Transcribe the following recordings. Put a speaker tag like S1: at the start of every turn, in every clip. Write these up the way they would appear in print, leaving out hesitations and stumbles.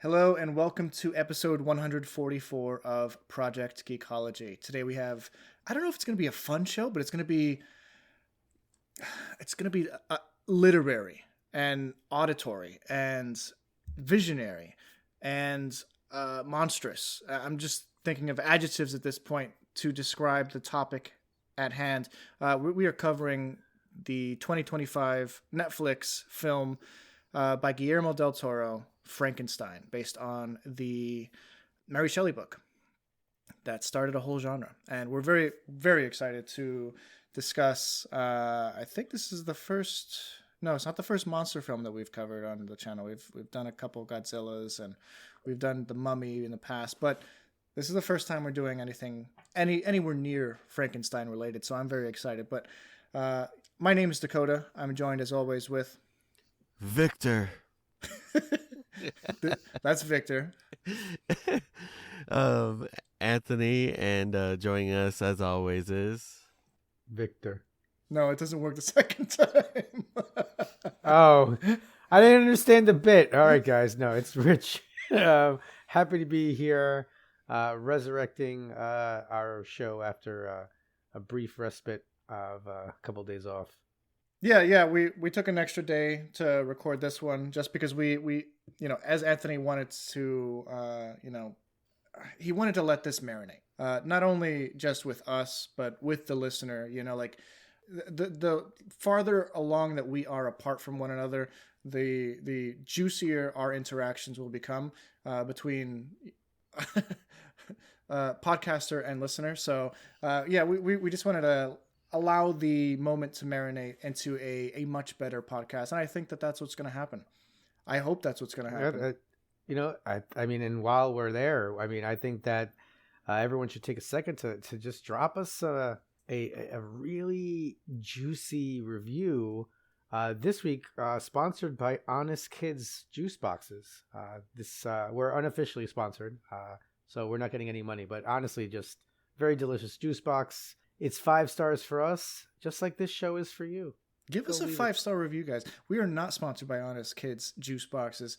S1: Hello and welcome to episode 144 of Project Geekology. Today we have, I don't know if it's going to be a fun show, but it's going to be literary and auditory and visionary and monstrous. I'm just thinking of adjectives at this point to describe the topic at hand. We are covering the 2025 Netflix film by Guillermo del Toro, Frankenstein, based on the Mary Shelley book that started a whole genre. And we're very, very excited to discuss. I think this is the first. No, it's not the first monster film that we've covered on the channel. We've done a couple of Godzillas and we've done The Mummy in the past, but this is the first time we're doing anything anywhere near Frankenstein related. So I'm very excited. But my name is Dakota. I'm joined as always with
S2: Victor.
S1: That's Victor.
S2: Anthony, and joining us as always is
S3: Victor.
S1: No, it doesn't work the second time.
S3: Oh, I didn't understand the bit. All right, guys. No, it's Rich. Happy to be here, resurrecting our show after a brief respite of a couple days off.
S1: Yeah. We took an extra day to record this one just because we as Anthony wanted to, he wanted to let this marinate. Not only just with us, but with the listener. The farther along that we are apart from one another, the juicier our interactions will become between podcaster and listener. So we just wanted to allow the moment to marinate into a much better podcast, and I think that that's what's going to happen. I hope that's what's going to happen.
S3: I mean, and while we're there, I mean, I think that everyone should take a second to just drop us a really juicy review this week, sponsored by Honest Kids Juice Boxes. We're unofficially sponsored, so we're not getting any money, but honestly, just very delicious juice box. It's 5 stars for us, just like this show is for you.
S1: Give us a 5-star review, guys. We are not sponsored by Honest Kids Juice Boxes.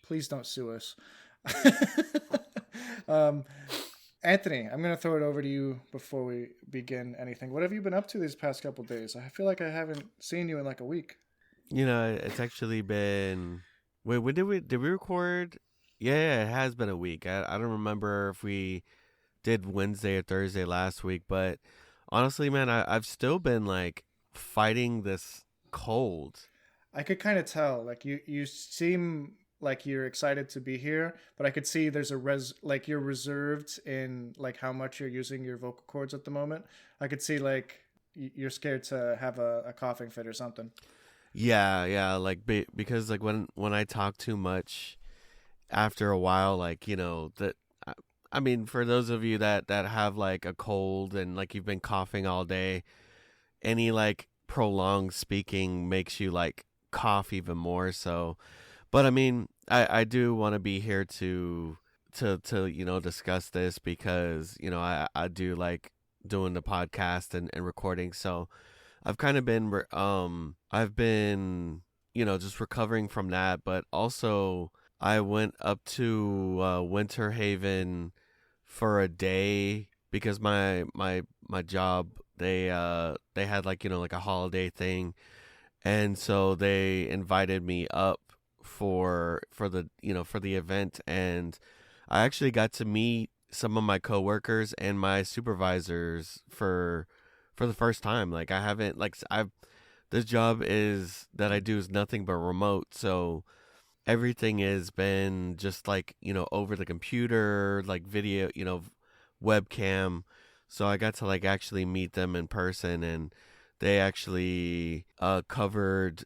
S1: Please don't sue us. Anthony, I'm going to throw it over to you before we begin anything. What have you been up to these past couple of days? I feel like I haven't seen you in like a week.
S2: It's actually been. Wait, when did we record? Yeah, it has been a week. I don't remember if we did Wednesday or Thursday last week, but honestly, man, I've still been like fighting this cold.
S1: I could kind of tell. Like you seem like you're excited to be here, but I could see there's like you're reserved in like how much you're using your vocal cords at the moment. I could see like you're scared to have a coughing fit or something.
S2: Yeah, like because like when I talk too much, after a while, like that. I mean, for those of you that have like a cold and like you've been coughing all day, any like prolonged speaking makes you like cough even more. So, but I mean, I do want to be here to discuss this because I do like doing the podcast and recording. So I've kind of been just recovering from that, but also I went up to Winter Haven for a day because my job they had like a holiday thing, and so they invited me up for the event, and I actually got to meet some of my coworkers and my supervisors for the first time. Like I haven't this job that I do is nothing but remote, so everything has been just like, over the computer, like video, webcam. So I got to like actually meet them in person, and they actually covered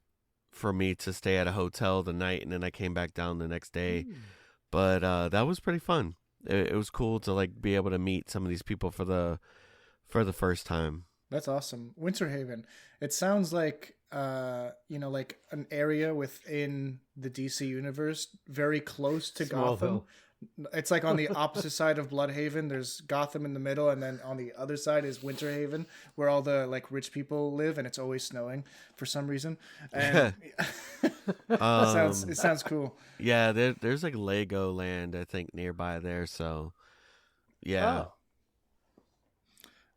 S2: for me to stay at a hotel the night, and then I came back down the next day. But that was pretty fun. It was cool to like be able to meet some of these people for the first time.
S1: That's awesome. Winter Haven. It sounds like like an area within the DC universe, very close to
S3: Smallville.
S1: Gotham, It's like on the opposite side of Bloodhaven. There's Gotham in the middle, and then on the other side is Winterhaven, where all the like rich people live, and it's always snowing for some reason. And it sounds cool.
S2: Yeah, there's like Legoland, I think, nearby there. So, yeah.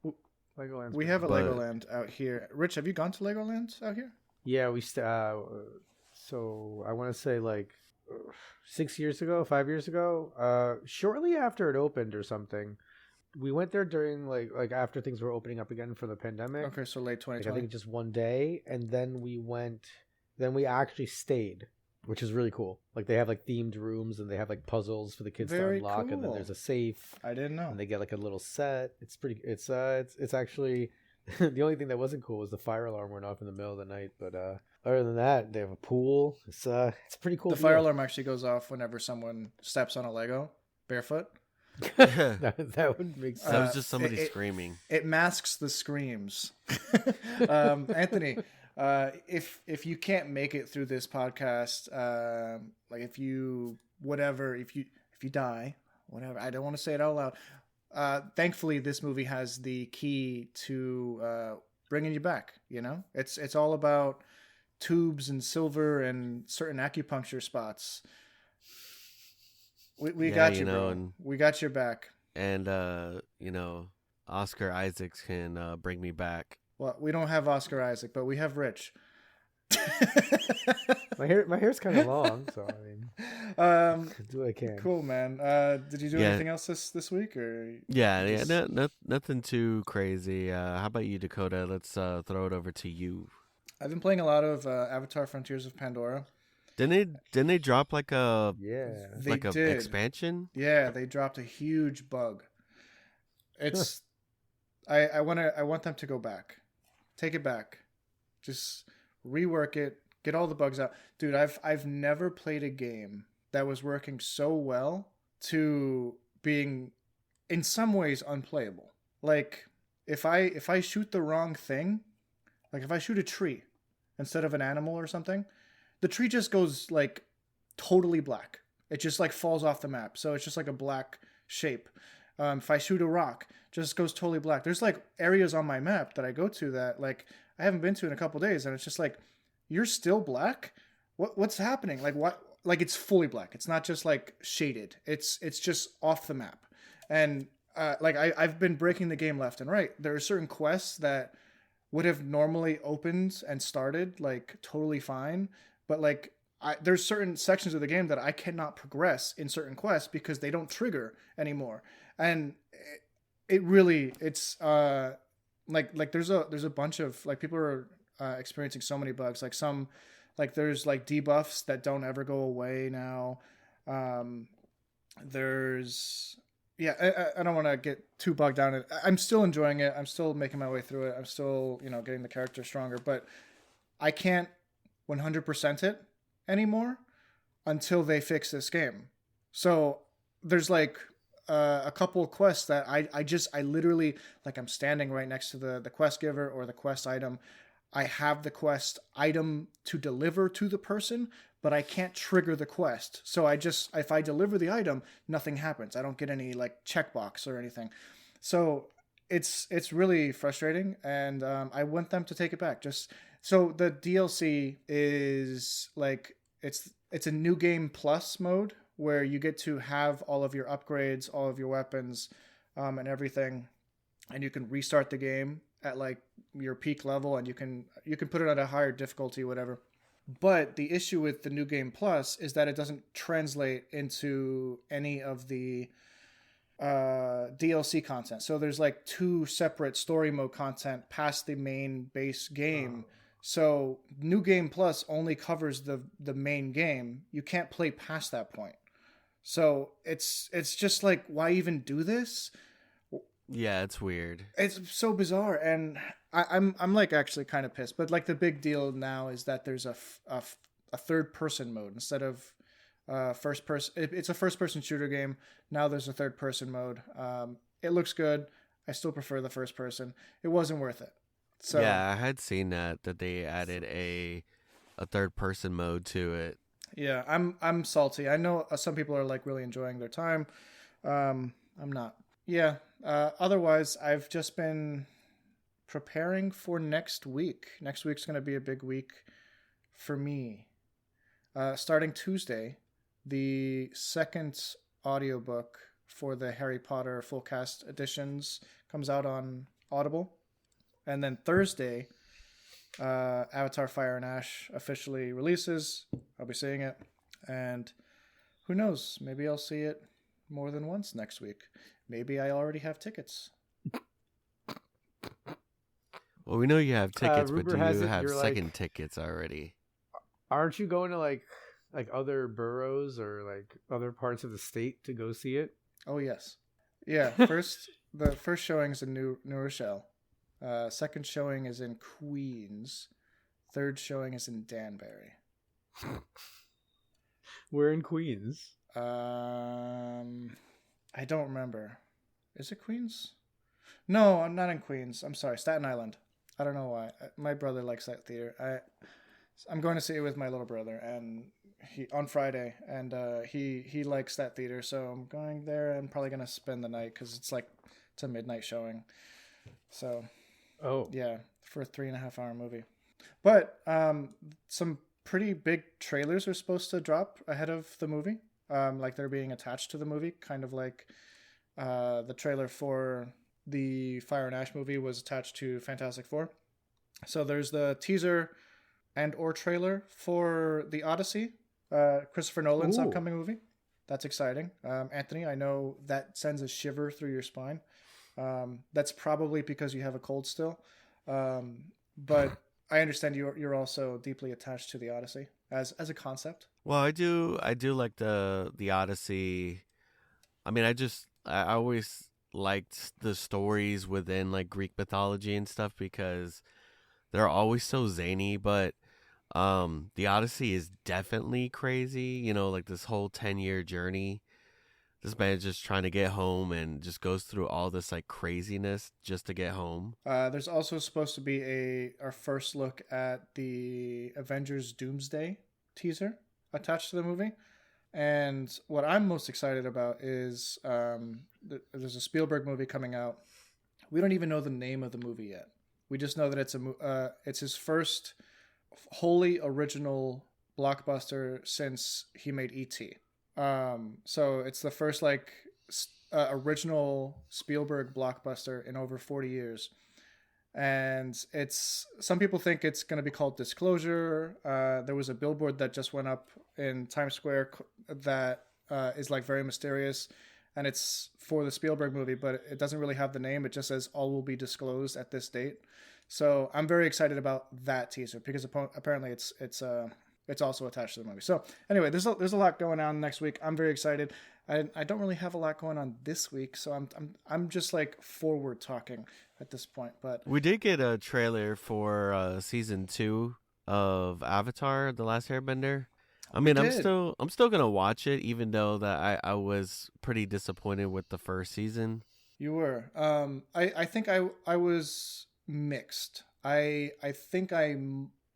S3: Oh. Legoland's
S1: we have a Legoland out here. Rich, have you gone to Legoland out here?
S3: Yeah, so I want to say like 5 years ago, shortly after it opened or something. We went there during like after things were opening up again for the pandemic.
S1: Okay, so late 2020.
S3: Like, I think just one day, and then we actually stayed, which is really cool. Like they have like themed rooms, and they have like puzzles for the kids to unlock, and then there's a safe.
S1: I didn't know.
S3: And they get like a little set. It's pretty. It's actually the only thing that wasn't cool was the fire alarm went off in the middle of the night. But other than that, they have a pool. It's pretty cool.
S1: The fire alarm actually goes off whenever someone steps on a Lego barefoot.
S3: that would make sense.
S2: That was just somebody screaming.
S1: It masks the screams. Anthony, if you can't make it through this podcast, like if you die, whatever, I don't want to say it out loud. Thankfully, this movie has the key to bringing you back. You know, it's all about tubes and silver and certain acupuncture spots. We got you, bro. And we got your back.
S2: And Oscar Isaacs can bring me back.
S1: Well, we don't have Oscar Isaac, but we have Rich.
S3: my hair's kind of long, so I mean, do what I can.
S1: Cool, man. Did you do anything else this week, or?
S2: Nothing too crazy. How about you, Dakota? Let's throw it over to you.
S1: I've been playing a lot of Avatar: Frontiers of Pandora.
S2: Didn't they drop like a expansion?
S1: Yeah, they dropped a huge bug. It's I want them to go back. Take it back. Just rework it. Get all the bugs out. Dude, I've never played a game that was working so well to being in some ways unplayable. Like if I shoot the wrong thing, like if I shoot a tree instead of an animal or something, the tree just goes like totally black. It just like falls off the map. So it's just like a black shape. If I shoot a rock, it just goes totally black. There's like areas on my map that I go to that like I haven't been to in a couple of days, and it's just like, you're still black? What's happening? Like what? Like it's fully black. It's not just like shaded. It's just off the map. And like I've been breaking the game left and right. There are certain quests that would have normally opened and started like totally fine. But like, there's certain sections of the game that I cannot progress in certain quests because they don't trigger anymore, and it's like there's a bunch of like people are experiencing so many bugs. Like there's like debuffs that don't ever go away now. There's I don't want to get too bogged down in it. I'm still enjoying it. I'm still making my way through it. I'm still getting the character stronger, but I can't 100% it anymore until they fix this game. So there's like a couple of quests that I literally, like, I'm standing right next to the quest giver or the quest item. I have the quest item to deliver to the person, but I can't trigger the quest. So if I deliver the item, nothing happens. I don't get any like checkbox or anything. So it's really frustrating, and I want them to take it back. So the DLC is like, it's a new game plus mode where you get to have all of your upgrades, all of your weapons, and everything, and you can restart the game at like your peak level, and you can put it at a higher difficulty, whatever. But the issue with the new game plus is that it doesn't translate into any of the DLC content. So there's like 2 separate story mode content past the main base game. So New Game Plus only covers the main game. You can't play past that point. So it's just like, why even do this?
S2: Yeah, it's weird.
S1: It's so bizarre, and I'm like actually kind of pissed. But like the big deal now is that there's a third person mode instead of first person. It's a first person shooter game. Now there's a third person mode. It looks good. I still prefer the first person. It wasn't worth it. So,
S2: yeah, I had seen that they added a third person mode to it.
S1: Yeah, I'm salty. I know some people are like really enjoying their time. I'm not. Yeah. Otherwise, I've just been preparing for next week. Next week's going to be a big week for me. Starting Tuesday, the second audiobook for the Harry Potter full cast editions comes out on Audible. And then Thursday, Avatar Fire and Ash officially releases. I'll be seeing it. And who knows? Maybe I'll see it more than once next week. Maybe I already have tickets.
S2: Well, we know you have tickets, but
S3: Rumor
S2: do
S3: has
S2: you
S3: it
S2: have
S3: you're,
S2: second
S3: like-
S2: tickets already?
S3: Aren't you going to like other boroughs or like other parts of the state to go see it?
S1: Oh yes, yeah. The first showing is in New Rochelle. Second showing is in Queens. Third showing is in Danbury.
S3: We're in Queens.
S1: I don't remember. Is it Queens? No, I'm not in Queens. I'm sorry, Staten Island. I don't know why. My brother likes that theater. I'm going to see it with my little brother, and he on Friday, and he likes that theater, so I'm going there. I'm probably gonna spend the night because it's a midnight showing. So, yeah, for a 3.5 hour movie. But some pretty big trailers are supposed to drop ahead of the movie. Like they're being attached to the movie, kind of like the trailer for the Fire and Ash movie was attached to Fantastic Four. So there's the teaser and or trailer for the Odyssey, Christopher Nolan's upcoming movie. That's exciting. Anthony, I know that sends a shiver through your spine. That's probably because you have a cold still. But I understand you're also deeply attached to the Odyssey as a concept.
S2: Well, I do like the Odyssey. I mean, I always liked the stories within like Greek mythology and stuff because they're always so zany, but the Odyssey is definitely crazy, you know, like this whole 10-year journey. This man just trying to get home and just goes through all this like craziness just to get home.
S1: There's also supposed to be our first look at the Avengers Doomsday teaser attached to the movie. And what I'm most excited about is there's a Spielberg movie coming out. We don't even know the name of the movie yet. We just know that it's his first wholly original blockbuster since he made E.T. So it's the first like original Spielberg blockbuster in over 40 years. And some people think it's going to be called Disclosure. There was a billboard that just went up in Times Square that is like very mysterious, and it's for the Spielberg movie, but it doesn't really have the name. It just says all will be disclosed at this date. So I'm very excited about that teaser because apparently it's also attached to the movie. So anyway, there's a lot going on next week. I'm very excited. I don't really have a lot going on this week, so I'm just like forward talking at this point. But
S2: we did get a trailer for season 2 of Avatar: The Last Airbender. I mean, I'm still gonna watch it, even though that I was pretty disappointed with the first season.
S1: You were. I think I was mixed. I think I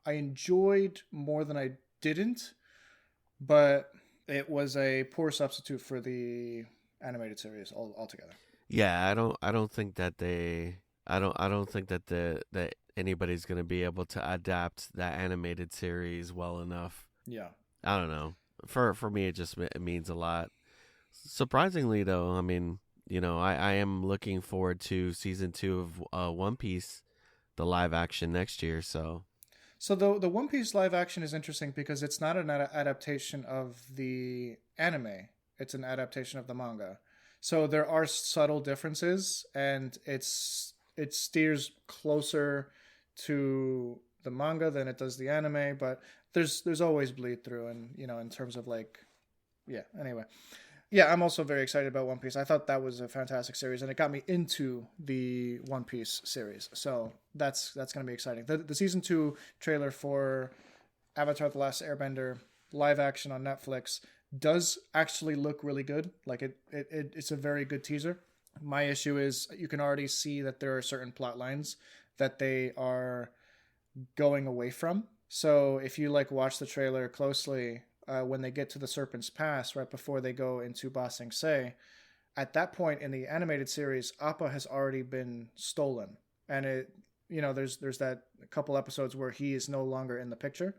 S1: enjoyed more than I didn't, but it was a poor substitute for the animated series altogether.
S2: Yeah, I don't think that that anybody's gonna be able to adapt that animated series well enough.
S1: Yeah.
S2: I don't know. For me, it means a lot. Surprisingly, though, I mean, you know, I am looking forward to season 2 of One Piece, the live action next year. So
S1: the One Piece live action is interesting because it's not an adaptation of the anime. It's an adaptation of the manga. So there are subtle differences, and it steers closer to the manga than it does the anime, but there's always bleed through, and you know, in terms of like, yeah. Anyway, yeah, I'm also very excited about One Piece. I thought that was a fantastic series, and it got me into the One Piece series. So that's going to be exciting. The season 2 trailer for Avatar: The Last Airbender live action on Netflix does actually look really good. Like it's a very good teaser. My issue is you can already see that there are certain plot lines that they are going away from. So if you like watch the trailer closely, when they get to the Serpent's Pass, right before they go into Ba Sing Se, at that point in the animated series, Appa has already been stolen, and there's that couple episodes where he is no longer in the picture.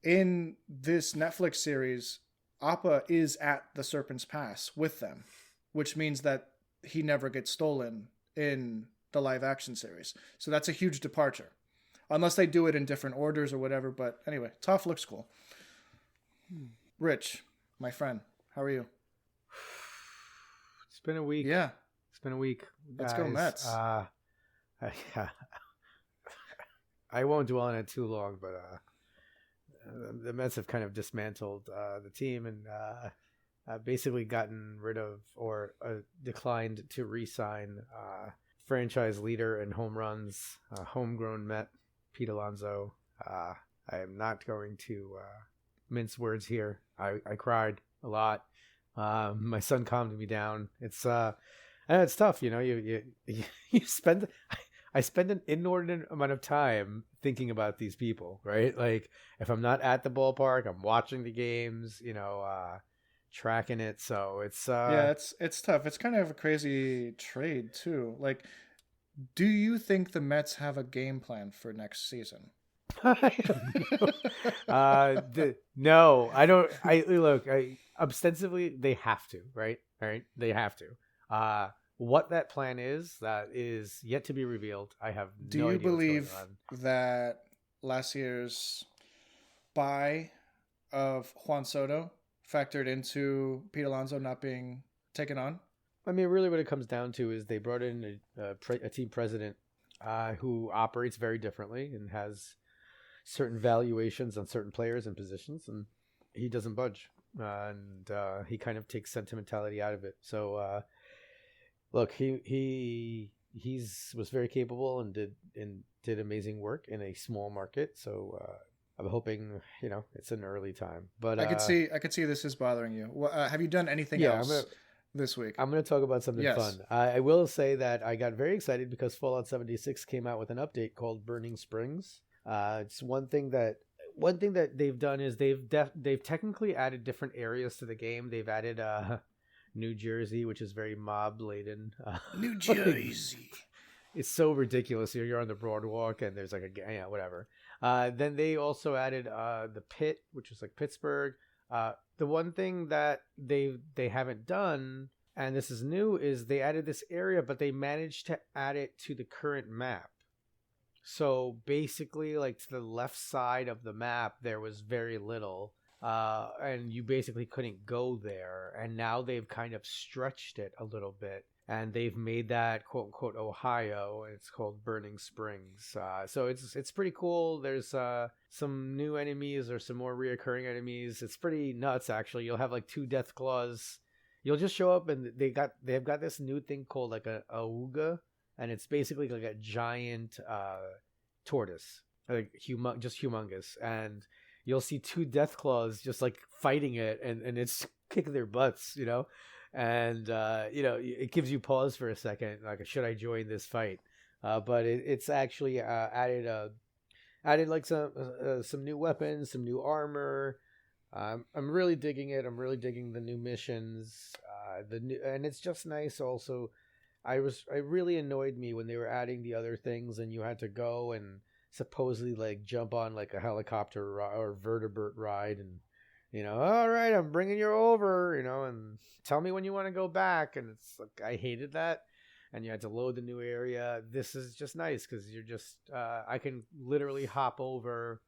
S1: In this Netflix series, Appa is at the Serpent's Pass with them, which means that he never gets stolen in the live action series. So that's a huge departure, unless they do it in different orders or whatever. But anyway, Toph looks cool. Rich, my friend, how are you?
S3: It's been a week.
S1: Yeah.
S3: It's been a week.
S1: Let's go Mets.
S3: I won't dwell on it too long, but the Mets have kind of dismantled the team and basically gotten rid of or declined to re-sign franchise leader in home runs, homegrown Met, Pete Alonso. I am not going to mince words here. I cried a lot. My son calmed me down. It's it's tough, you spend. I spend an inordinate amount of time thinking about these people, right? Like if I'm not at the ballpark, I'm watching the games, tracking it. So it's
S1: it's tough. It's kind of a crazy trade too. Like, do you think the Mets have a game plan for next season?
S3: No, I don't. Ostensibly they have to, right? They have to. What that plan is, that is yet to be revealed. I have no idea.
S1: Do you believe that last year's buy of Juan Soto factored into Pete Alonso not being taken on?
S3: I mean, really what it comes down to is they brought in a team president who operates very differently and has certain valuations on certain players and positions, and he doesn't budge. And he kind of takes sentimentality out of it. So, look, he was very capable and did amazing work in a small market. So I'm hoping it's an early time. But
S1: I could see this is bothering you. Have you done anything else this week?
S3: I'm going to talk about something fun. I will say that I got very excited because Fallout 76 came out with an update called Burning Springs. It's one thing that they've done is they've technically added different areas to the game. They've added New Jersey, which is very mob laden.
S1: New Jersey.
S3: It's so ridiculous. You're on the boardwalk and there's like whatever. Then they also added the Pit, which is like Pittsburgh. The one thing that they haven't done, and this is new, is they added this area, but they managed to add it to the current map. So basically, like to the left side of the map, there was very little. And you basically couldn't go there. And now they've kind of stretched it a little bit. And they've made that quote unquote Ohio. And it's called Burning Springs. So it's pretty cool. There's some new enemies or some more reoccurring enemies. It's pretty nuts, actually. You'll have like 2 death claws. You'll just show up and they've got this new thing called like a auga. And it's basically like a giant tortoise. Like just humongous. And you'll see 2 death claws just like fighting it, and it's kicking their butts, and it gives you pause for a second, like, should I join this fight? But it's actually added like some new weapons, some new armor. I'm really digging it. I'm really digging the new missions. And it's just nice. Also, it really annoyed me when they were adding the other things, and you had to go and supposedly like jump on like a helicopter or vertebrate ride and all right, I'm bringing you over, and tell me when you want to go back. And it's like, I hated that. And you had to load the new area. This is just nice because you're just I can literally hop over.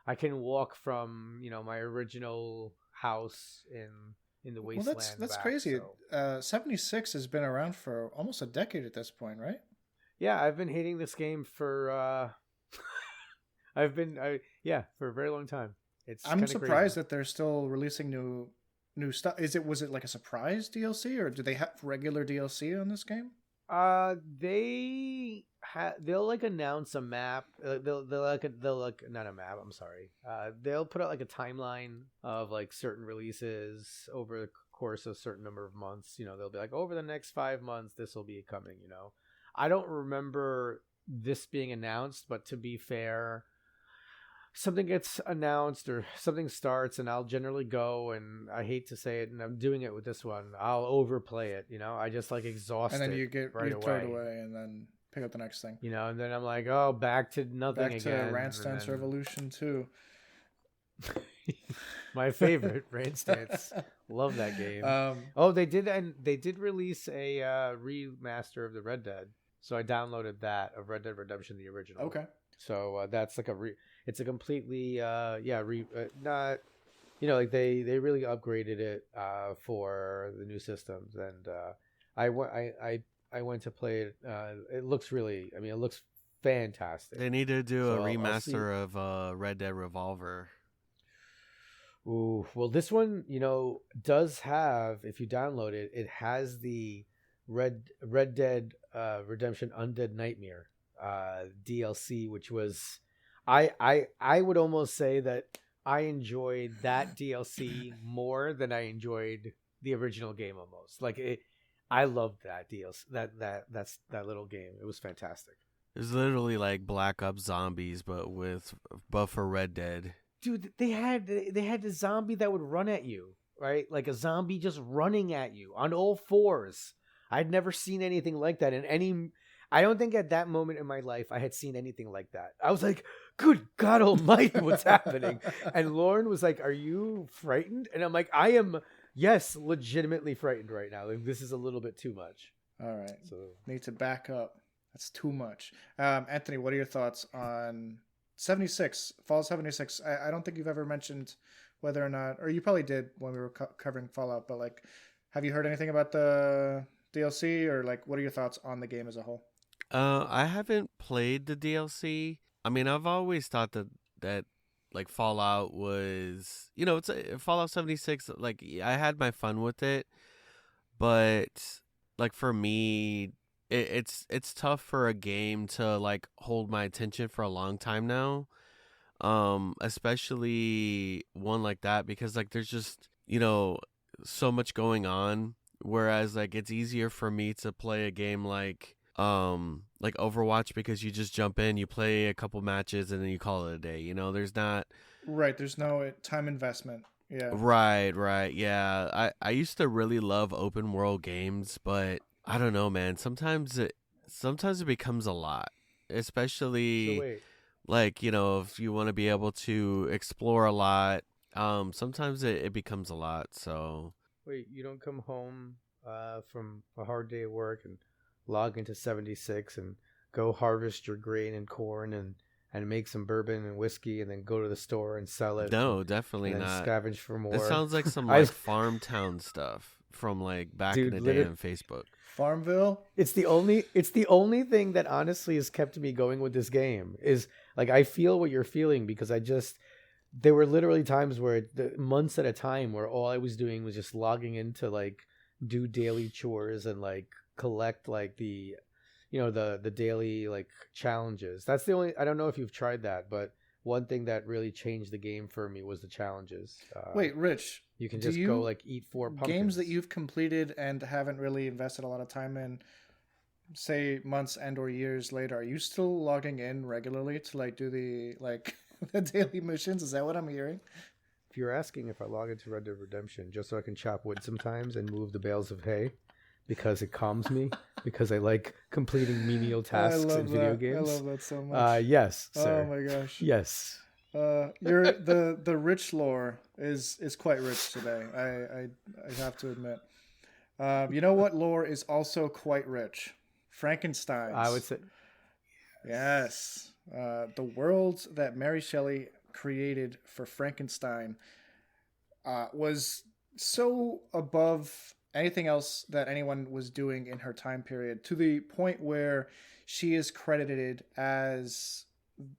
S3: I can walk from my original house in the wasteland.
S1: Well, that's crazy. So. 76 has been around for almost a decade at this point, right?
S3: Yeah, I've been hating this game for for a very long time.
S1: I'm surprised that they're still releasing new stuff. Was it like a surprise DLC, or do they have regular DLC on this game?
S3: They'll like announce a map. They'll not a map. I'm sorry. They'll put out like a timeline of like certain releases over the course of a certain number of months. They'll be like, over the next 5 months, this will be coming. I don't remember this being announced, but to be fair, something gets announced or something starts, and I'll generally go, and I hate to say it, and I'm doing it with this one, I'll overplay it. I just like exhaust
S1: And then
S3: it
S1: you
S3: right
S1: throw it
S3: away.
S1: away, and then pick up the next thing.
S3: And then I'm like, oh, back to nothing
S1: Back to
S3: again.
S1: Rance Dance Revolution 2.
S3: My favorite, Rain Stance. Love that game. They did release a remaster of the Red Dead, so I downloaded that of Red Dead Redemption, the original.
S1: Okay.
S3: So that's like it's a completely not, like they really upgraded it for the new systems, and I went to play it. It looks it looks fantastic.
S2: They need to do a remaster of Red Dead Revolver.
S3: Ooh, well, this one, does have, if you download it, it has the Red Dead Redemption Undead Nightmare DLC, which was, I would almost say that I enjoyed that DLC more than I enjoyed the original game. Almost I loved that DLC, that little game. It was fantastic.
S2: It's literally like Black Ops Zombies, but for Red Dead.
S3: Dude, they had the zombie that would run at you, right? Like a zombie just running at you on all fours. I'd never seen anything like that I don't think at that moment in my life I had seen anything like that. I was like, good God almighty, what's happening? And Lauren was like, are you frightened? And I'm like, I am, yes, legitimately frightened right now. Like, this is a little bit too much.
S1: All right. So need to back up. That's too much. Anthony, what are your thoughts on 76, Fallout 76? I don't think you've ever mentioned whether or not, or you probably did when we were covering Fallout, but like, have you heard anything about the DLC, or like, what are your thoughts on the game as a whole?
S2: I haven't played the DLC. I mean, I've always thought that like Fallout was, it's Fallout 76. Like, I had my fun with it, but like for me, it's tough for a game to like hold my attention for a long time now, especially one like that, because like there's just so much going on, whereas like it's easier for me to play a game like Overwatch, because you just jump in, you play a couple matches, and then you call it a day. There's not
S1: there's no time investment. Yeah,
S2: right, yeah. I used to really love open world games, but I don't know, man. Sometimes it becomes a lot, especially like, if you want to be able to explore a lot. Sometimes it becomes a lot. So
S3: wait, you don't come home from a hard day at work and log into 76 and go harvest your grain and corn and make some bourbon and whiskey, and then go to the store and sell it?
S2: No, definitely
S3: and then
S2: not.
S3: Scavenge for more.
S2: It sounds like some like farm town stuff from like back in the day on Facebook.
S1: Farmville.
S3: It's the only thing that honestly has kept me going with this game. Is like, I feel what you're feeling, because there were literally times where months at a time where all I was doing was just logging in to like do daily chores and like collect like the daily like challenges. That's the only, I don't know if you've tried that, but one thing that really changed the game for me was the challenges.
S1: Wait, Rich,
S3: you can just go like eat 4 pumpkins.
S1: Games that you've completed and haven't really invested a lot of time in, say months and or years later, are you still logging in regularly to like do the like the daily missions? Is that what I'm hearing?
S3: If you're asking if I log into Red Dead Redemption just so I can chop wood sometimes and move the bales of hay, because it calms me, because I like completing menial tasks in video games.
S1: I love that so much.
S3: Yes, sir.
S1: Oh my gosh.
S3: Yes.
S1: You're the rich lore is quite rich today. I have to admit. You know what lore is also quite rich? Frankenstein.
S3: I would say.
S1: Yes. The world that Mary Shelley created for Frankenstein was so above anything else that anyone was doing in her time period, to the point where she is credited as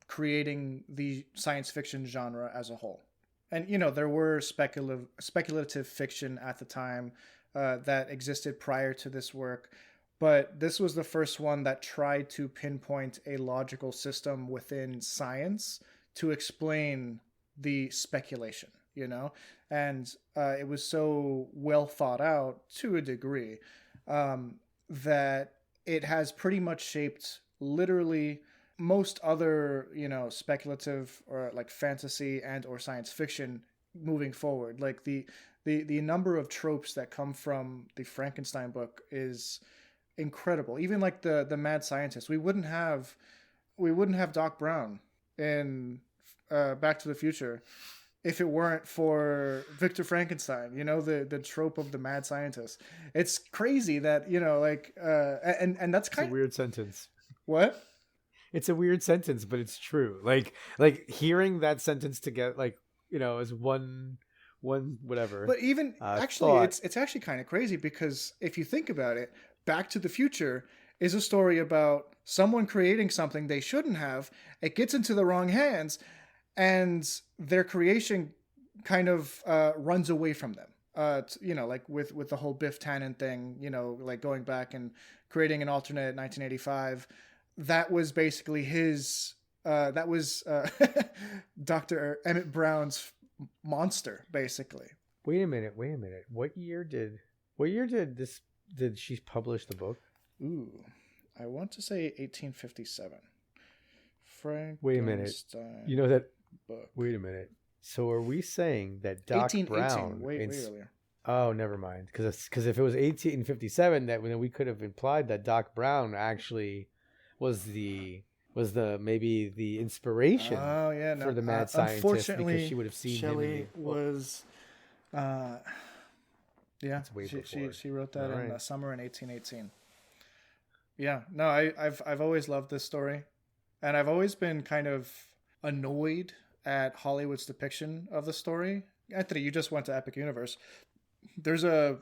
S1: creating the science fiction genre as a whole. And there were speculative fiction at the time that existed prior to this work, but this was the first one that tried to pinpoint a logical system within science to explain the speculation, and it was so well thought out to a degree that it has pretty much shaped literally most other, speculative or like fantasy and or science fiction moving forward. Like the number of tropes that come from the Frankenstein book is incredible. Even like the mad scientist. We wouldn't have Doc Brown in Back to the Future if it weren't for Victor Frankenstein, the trope of the mad scientist. It's crazy that, and that's
S3: It's a weird sentence.
S1: What?
S3: It's a weird sentence, but it's true. Like hearing that sentence together, as one whatever.
S1: But even actually,
S3: thought.
S1: it's actually kind of crazy, because if you think about it, Back to the Future is a story about someone creating something they shouldn't have. It gets into the wrong hands, and their creation kind of runs away from them. Like with the whole Biff Tannen thing, like going back and creating an alternate 1985. That was basically his. That was Dr. Emmett Brown's monster, basically.
S3: Wait a minute. What year did she publish the book?
S1: Ooh, I want to say 1857. Frankenstein.
S3: Wait a minute. You know that
S1: book.
S3: Wait a minute. So are we saying that Doc Brown?
S1: Way earlier.
S3: Oh, never mind. Because if it was 1857, then we could have implied that Doc Brown actually was the maybe the inspiration.
S1: Oh yeah, no,
S3: for the mad scientist,
S1: unfortunately,
S3: because she would have seen
S1: Shelley
S3: him.
S1: Was. Yeah, she wrote that in the summer in 1818. Yeah, no, I've always loved this story, and I've always been kind of annoyed at Hollywood's depiction of the story. Anthony, you just went to Epic Universe. There's I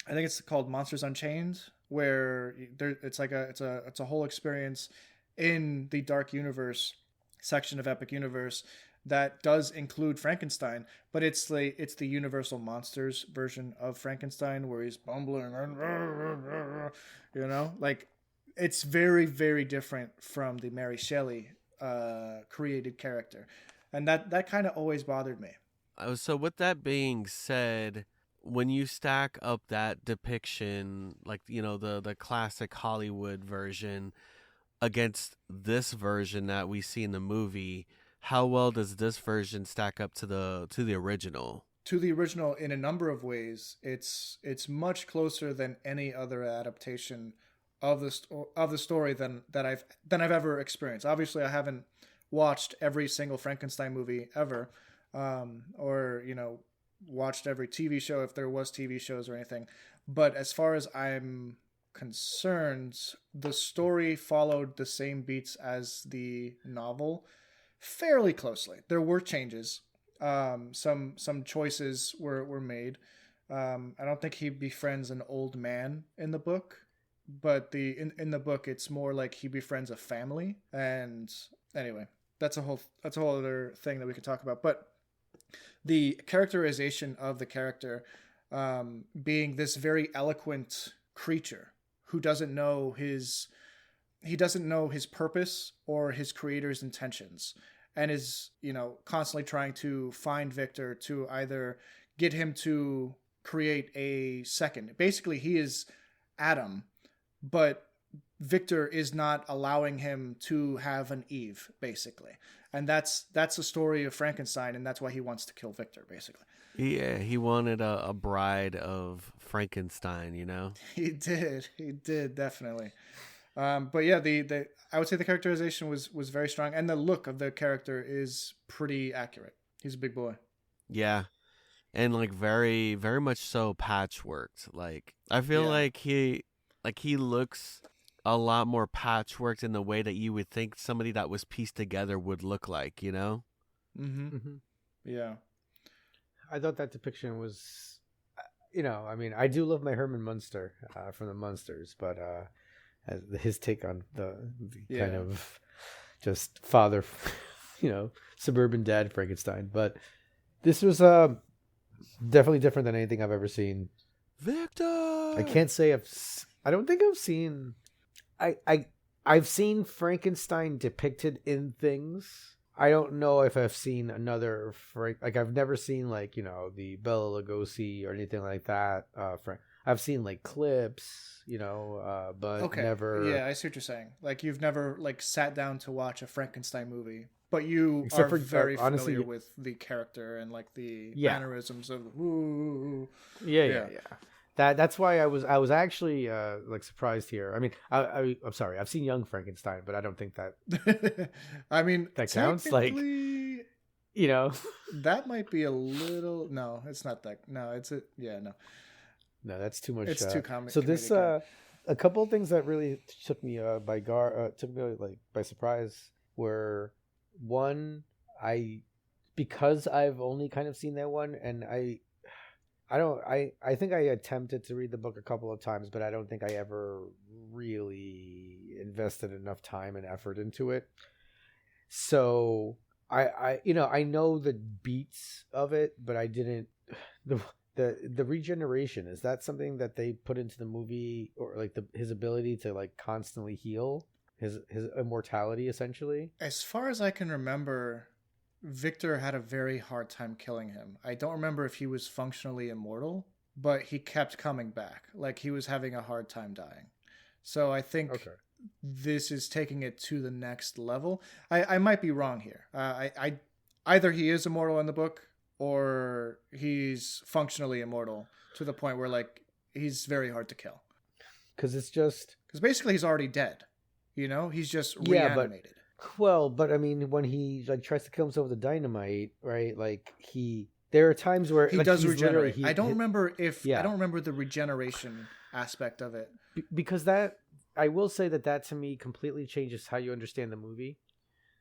S1: think it's called Monsters Unchained, where it's a whole experience in the Dark Universe section of Epic Universe that does include Frankenstein, but it's the Universal Monsters version of Frankenstein, where he's bumbling, like it's very, very different from the Mary Shelley created character, and that kind of always bothered me.
S2: So with that being said, when you stack up that depiction, like the classic Hollywood version, against this version that we see in the movie, how well does this version stack up to the original?
S1: To the original, in a number of ways, it's much closer than any other adaptation of the story that I've ever experienced. Obviously, I haven't watched every single Frankenstein movie ever, or watched every TV show if there was TV shows or anything. But as far as I'm concerned, the story followed the same beats as the novel fairly closely. There were changes. Some choices were made. I don't think he befriends an old man in the book, but in the book it's more like he befriends a family. And anyway, that's a whole other thing that we could talk about. But the characterization of the character being this very eloquent creature who doesn't know his purpose or his creator's intentions, and is constantly trying to find Victor to either get him to create a second. Basically, he is Adam, but Victor is not allowing him to have an Eve, basically. And that's the story of Frankenstein, and that's why he wants to kill Victor, basically.
S2: Yeah, he wanted a bride of Frankenstein,
S1: He did definitely. But yeah, the I would say the characterization was very strong, and the look of the character is pretty accurate. He's a big boy.
S2: Yeah, and like very, very much so patchworked. Like I feel like he looks a lot more patchworked in the way that you would think somebody that was pieced together would look like,
S1: Mm-hmm. Mm-hmm. Yeah.
S3: I thought that depiction was, I do love my Herman Munster from the Munsters, but his take on the kind of just father, suburban dad Frankenstein. But this was definitely different than anything I've ever seen.
S2: Victor!
S3: I can't say I don't think I've seen... I've seen Frankenstein depicted in things. I don't know if I've seen another I've never seen the Bela Lugosi or anything like that. I've seen like clips, but
S1: Okay.
S3: never,
S1: Yeah, I see what you're saying. Like you've never like sat down to watch a Frankenstein movie, but you
S3: except
S1: are
S3: for
S1: very familiar
S3: honestly,
S1: with the character and like the
S3: yeah,
S1: mannerisms of ooh.
S3: yeah.
S1: Yeah.
S3: That's why I was actually like surprised here. I mean, I'm sorry, I've seen Young Frankenstein, but I don't think that
S1: I mean,
S3: that counts. Like,
S1: technically
S3: you know,
S1: that might be a little no, it's not that. No, it's a yeah, no.
S3: no, that's too much.
S1: It's too
S3: So this
S1: comedic, yeah.
S3: a couple of things that really took me took me like by surprise were one, I because I've only kind of seen that one, and I don't I think I attempted to read the book a couple of times, but I don't think I ever really invested enough time and effort into it. So I know the beats of it, but I didn't the the regeneration, is that something that they put into the movie, or like his ability to like constantly heal, his immortality essentially?
S1: As far as I can remember, Victor had a very hard time killing him. I don't remember if he was functionally immortal, but he kept coming back. Like he was having a hard time dying. So I think
S3: Okay.
S1: this is taking it to the next level. I might be wrong here. I either he is immortal in the book or he's functionally immortal to the point where like he's very hard to kill.
S3: Because it's just
S1: Because basically he's already dead. You know, he's just
S3: yeah, but
S1: reanimated.
S3: well, but I mean, when he like tries to kill himself with the dynamite, right? Like there are times where
S1: He
S3: like
S1: does
S3: he's literally
S1: regenerate. I don't remember if I
S3: yeah,
S1: don't remember the regeneration aspect of it.
S3: because that I will say that to me completely changes how you understand the movie,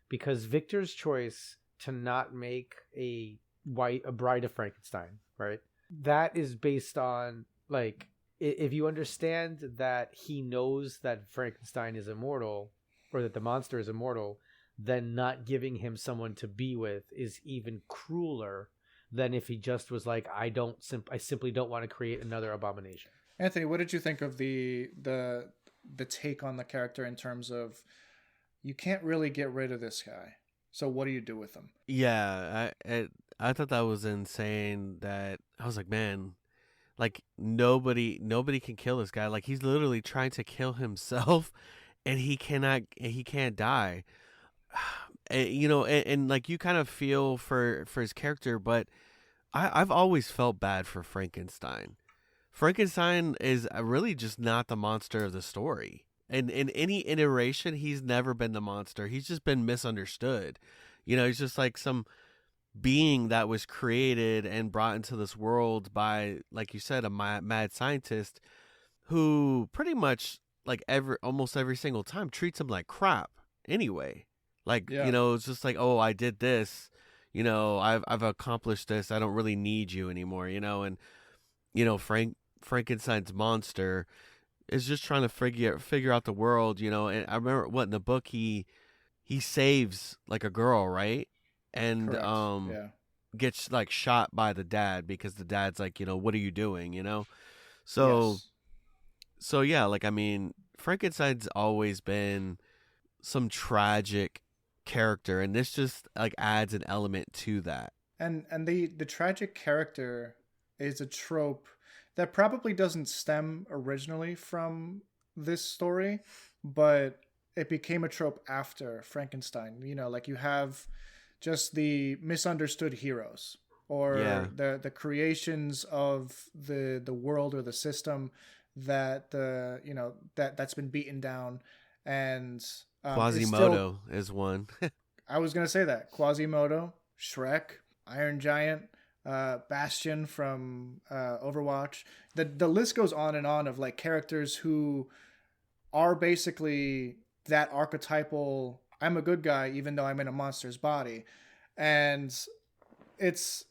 S3: because Victor's choice to not make a bride of Frankenstein, right? That is based on like if you understand that he knows that Frankenstein is immortal, or that the monster is immortal, then not giving him someone to be with is even crueler than if he just was like, I simply don't want to create another abomination.
S1: Anthony, what did you think of the take on the character in terms of you can't really get rid of this guy, so what do you do with him?
S2: Yeah, I thought that was insane. That I was like, man, like nobody can kill this guy. Like he's literally trying to kill himself, and he can't die. And like you kind of feel for his character, but I've always felt bad for Frankenstein. Frankenstein is really just not the monster of the story. And in any iteration, he's never been the monster. He's just been misunderstood. He's just like some being that was created and brought into this world by, like you said, a mad scientist who pretty much like almost every single time treats him like crap anyway. Like,
S1: Yeah.
S2: it's just like, oh, I did this, I've accomplished this. I don't really need you anymore, and Frankenstein's monster is just trying to figure out the world, and I remember what in the book he saves like a girl, right? And
S1: Correct. Yeah.
S2: gets like shot by the dad because the dad's like, what are you doing, So
S1: Yes.
S2: so yeah, like I mean, Frankenstein's always been some tragic character, and this just like adds an element to that.
S1: And the tragic character is a trope that probably doesn't stem originally from this story, but it became a trope after Frankenstein. Like you have just the misunderstood heroes
S2: Yeah.
S1: or the creations of the world or the system that that's been beaten down and is still.
S2: Quasimodo is one.
S1: I was gonna say that Quasimodo, Shrek, Iron Giant, Bastion from Overwatch. The list goes on and on of like characters who are basically that archetypal. I'm a good guy even though I'm in a monster's body, and it's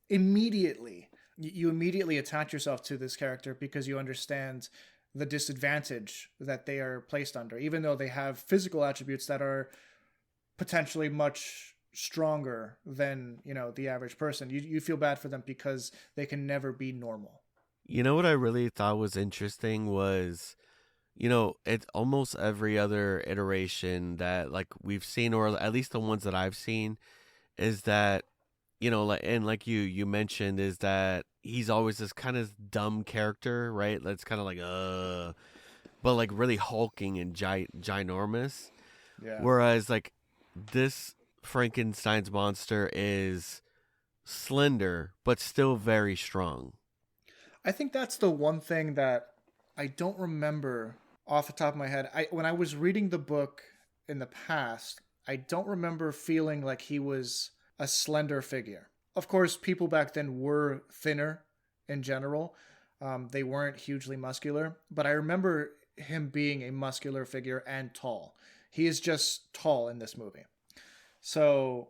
S1: immediately you immediately attach yourself to this character because you understand the disadvantage that they are placed under, even though they have physical attributes that are potentially much stronger than the average person. You feel bad for them because they can never be normal.
S2: What I really thought was interesting was, it's almost every other iteration that like we've seen, or at least the ones that I've seen, is that you know, like you mentioned, is that he's always this kind of dumb character, right? That's kind of like but like really hulking and ginormous.
S1: Yeah.
S2: Whereas like this Frankenstein's monster is slender but still very strong.
S1: I think that's the one thing that I don't remember off the top of my head. When I was reading the book in the past, I don't remember feeling like he was a slender figure. Of course, people back then were thinner in general. They weren't hugely muscular, but I remember him being a muscular figure and tall. He is just tall in this movie. So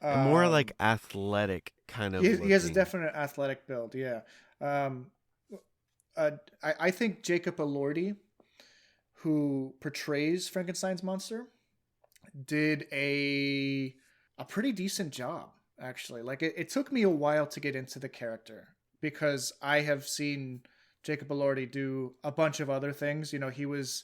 S2: And more like athletic kind of
S1: he has a
S2: looking.
S1: definite athletic build, yeah. Um, I think Jacob Elordi, who portrays Frankenstein's monster, did a pretty decent job, actually. Like it took me a while to get into the character because I have seen Jacob Elordi do a bunch of other things. You know, he's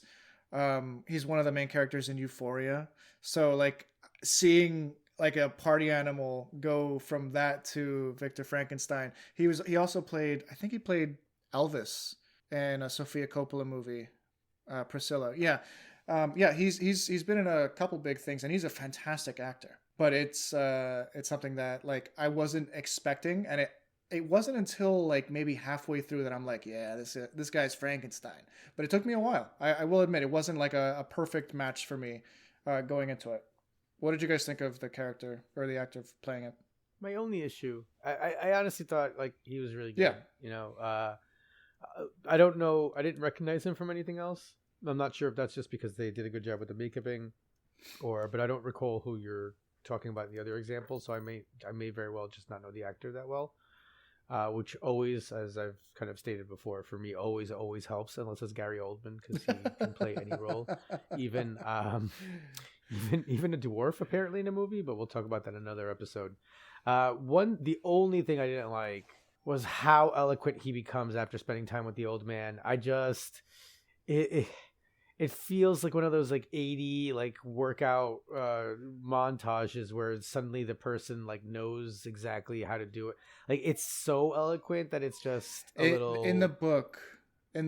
S1: one of the main characters in Euphoria. So like seeing like a party animal go from that to Victor Frankenstein. He also played, I think he played Elvis in a Sofia Coppola movie, Priscilla. Yeah. Yeah, he's been in a couple big things and he's a fantastic actor. But it's something that like I wasn't expecting, and it wasn't until like maybe halfway through that I'm like, yeah, this guy's Frankenstein. But it took me a while. I will admit it wasn't like a perfect match for me going into it. What did you guys think of the character or the actor playing it?
S3: My only issue, I honestly thought like he was really good.
S1: Yeah.
S3: You know, I don't know. I didn't recognize him from anything else. I'm not sure if that's just because they did a good job with the makeuping, but I don't recall who you're talking about in the other example. So I may very well just not know the actor that well, which always, as I've kind of stated before, for me always helps unless it's Gary Oldman because he can play any role, even a dwarf apparently in a movie. But we'll talk about that in another episode. The only thing I didn't like was how eloquent he becomes after spending time with the old man. It feels like one of those like 80 like workout montages where suddenly the person like knows exactly how to do it. Like it's so eloquent that it's just little.
S1: In the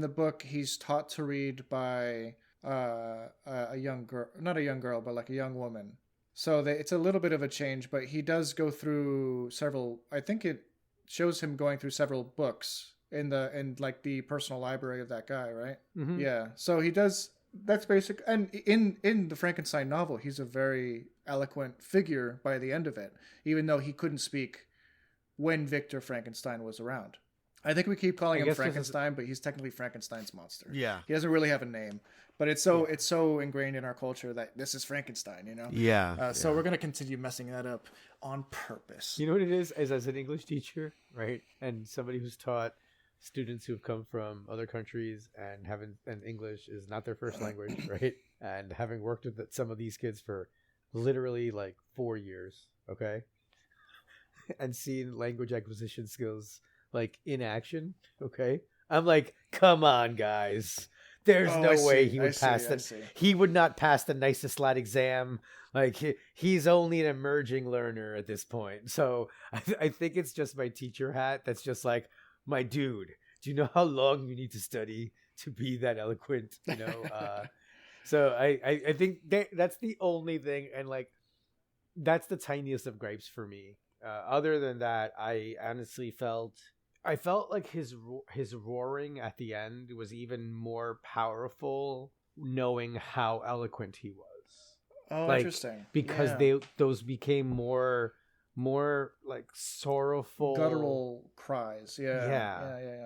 S1: book he's taught to read by a young girl, not a young girl, but like a young woman. So it's a little bit of a change, but he does go through several. I think it shows him going through several books in like the personal library of that guy, right?
S3: Mm-hmm.
S1: Yeah. So he does. That's basic. And in the Frankenstein novel, he's a very eloquent figure by the end of it, even though he couldn't speak when Victor Frankenstein was around. I think we keep calling him Frankenstein, but he's technically Frankenstein's monster.
S2: Yeah.
S1: He doesn't really have a name, but it's so ingrained in our culture that this is Frankenstein, you know?
S2: Yeah.
S1: So we're going to continue messing that up on purpose.
S3: You know what it is? As an English teacher, right? And somebody who's taught students who've come from other countries and English is not their first language, right? And having worked with some of these kids for literally like 4 years, okay? And seeing language acquisition skills like in action, okay? I'm like, come on, guys. There's no way he would pass that. He would not pass the nicest lad exam. Like he's only an emerging learner at this point. So I think it's just my teacher hat that's just like, my dude, do you know how long you need to study to be that eloquent? You know, so I think that's the only thing, and like that's the tiniest of gripes for me. Other than that, I honestly felt like his roaring at the end was even more powerful, knowing how eloquent he was.
S1: Oh,
S3: like,
S1: interesting.
S3: Because those became more like sorrowful,
S1: guttural cries. Yeah.